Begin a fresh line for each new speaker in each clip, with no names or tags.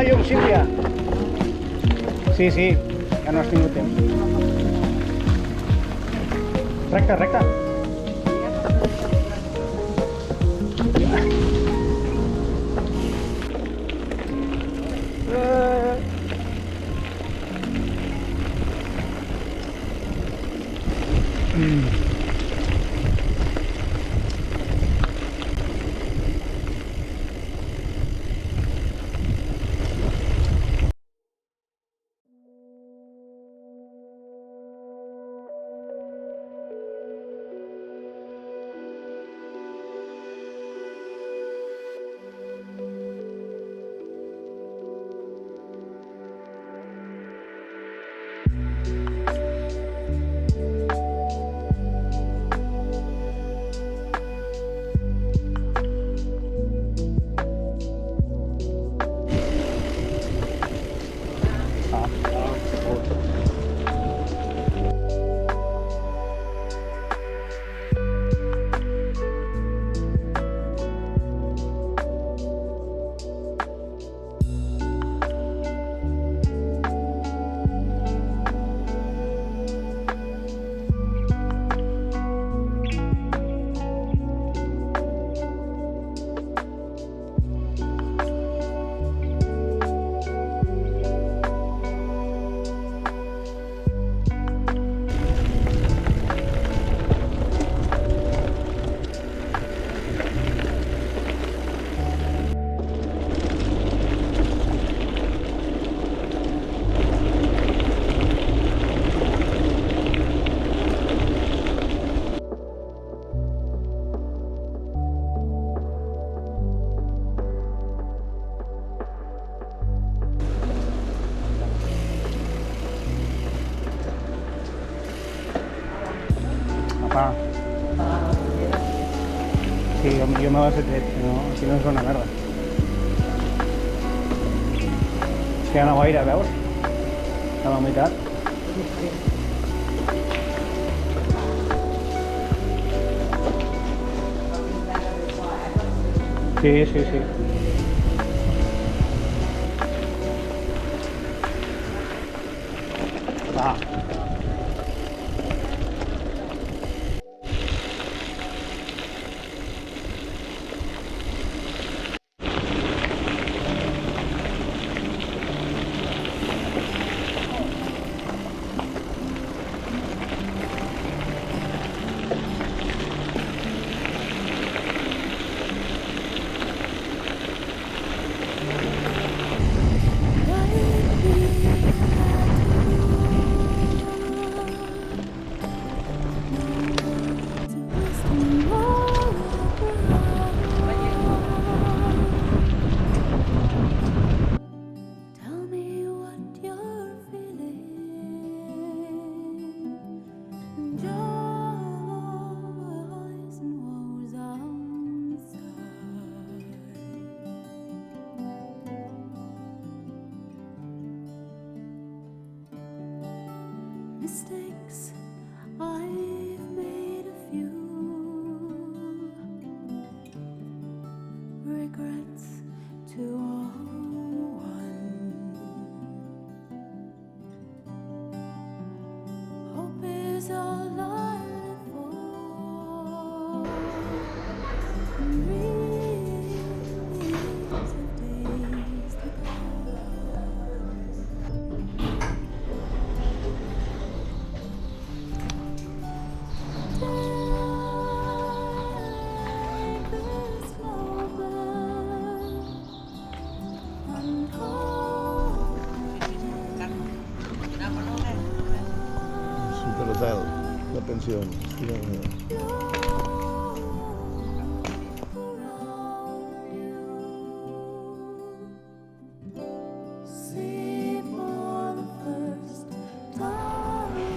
la llum, Sílvia. Sí, sí, ja no has tingut temps. Recte, recte. Apa. Sí, jo me l'he fet tret, no, si no és una merda. És que hi ha una boira, veus? De la humitat. Sí, sí, sí. Va.
Tell me what you're feeling. Joys and woes outside. Mistakes, I've made a few. Regrets to all one. Hope is all I live for. Dreams of days to take this moment
Superhotel de pensions.
See for the first time.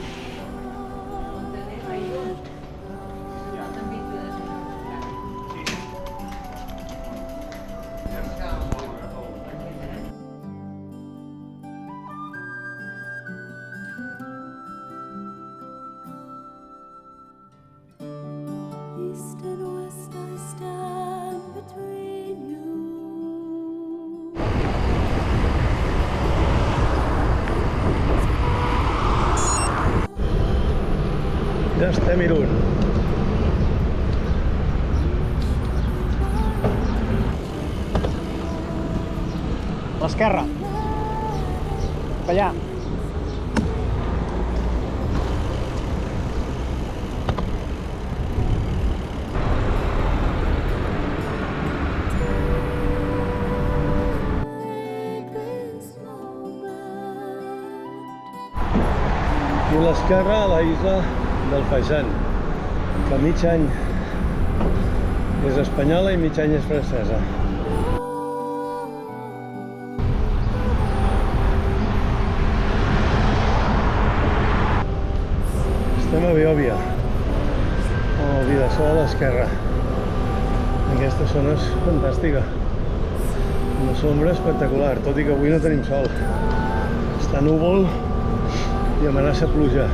Estem a Irún.
A l'esquerra. Cap allà.
this moment.
I a l'esquerra, la isla del Faisán, que mig any és espanyola i mig any és francesa. Estem a Biòbia, o Vidassar a l'esquerra. Aquesta zona és fantàstica. Una sombra espectacular, tot i que avui no tenim sol. Està núvol i amenaça pluja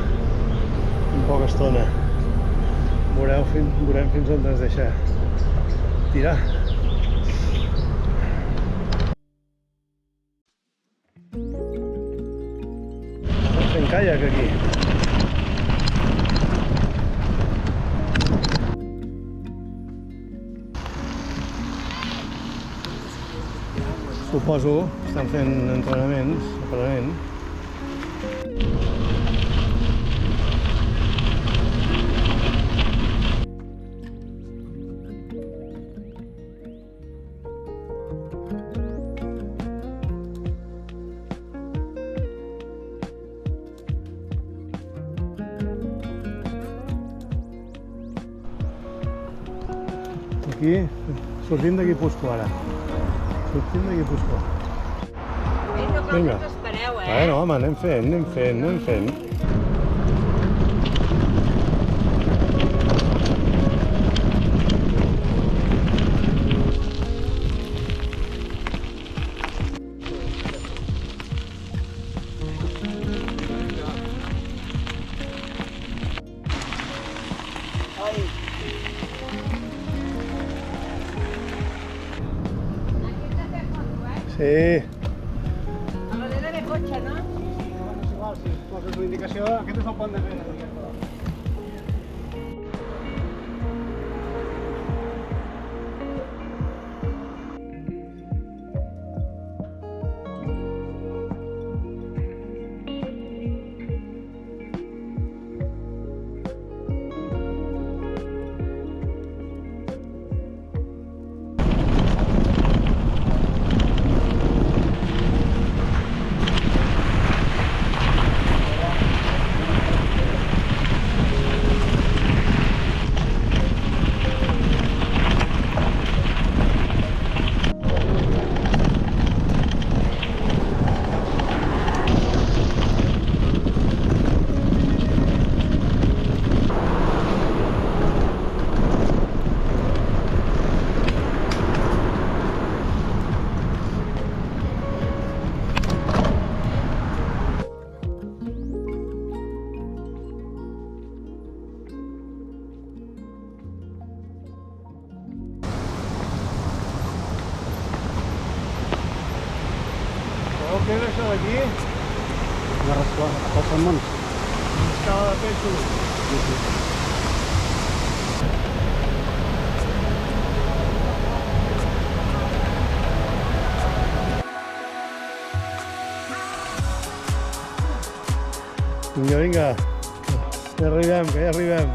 en poca estona. Veurem fins on ens deixa tirar. Estem fent caiac aquí. Suposo que estan fent entrenaments, aprenent. Aquí, sortim de Guipúscoa ara. Sortim de Guipúscoa. Vinga. Bueno, home, anem fent. Sí.
A darrere de cotxe, no?
És igual, si poses la indicació, aquest és el pont de Vena. Què és això d'aquí?
Una resposta als salmons.
Escala de peixos.
Vinga. Que ja arribem.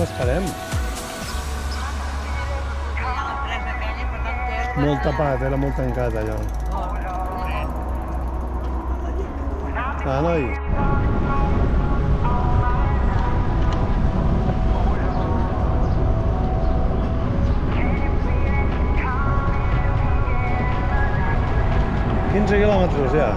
Esperem. Molt tapat, era molt tancat allò. Ah, noi. ...15 quilòmetres ja.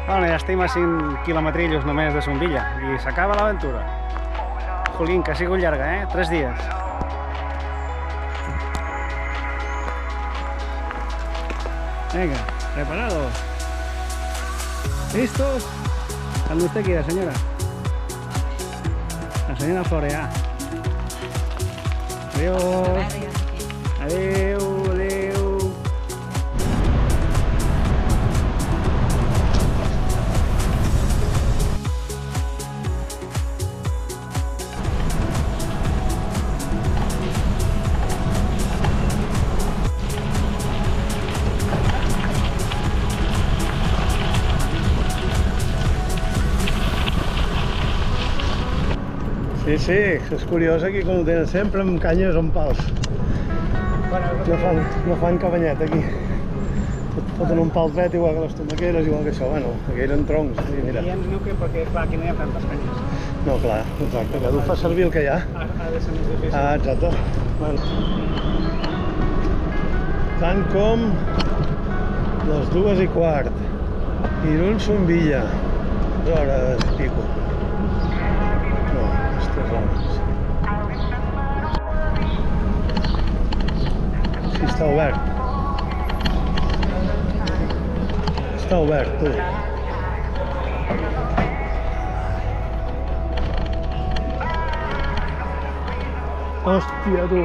Bueno, ja estem a 5 quilometrillos només de Son Villa i s'acaba l'aventura. Jolín, que ha sigut llarga, 3 dies. Venga, preparados. ¿Listos? Cuando usted quiera, señora. La señora Florea. Adiós. Adeu, adeu.
Sí, sí, és curiós aquí com ho tenen sempre amb canyes o amb pals. No fan cabanyet aquí. Foten un pal dret igual que les tomaqueres, igual que això. Bueno, aquí eren troncs. I mira.
I ens diu que perquè, clar, aquí no hi ha tantes canyes.
No, clar, exacte. Cada un fa servir el que hi ha.
Ha de ser més difícil.
Ah, exacte. Bueno. Tant com les 2:15. Irún-Son Villa. 2 hores i pico. No, aquestes hores. Sí, està obert. Està obert, tu. Hòstia, tu.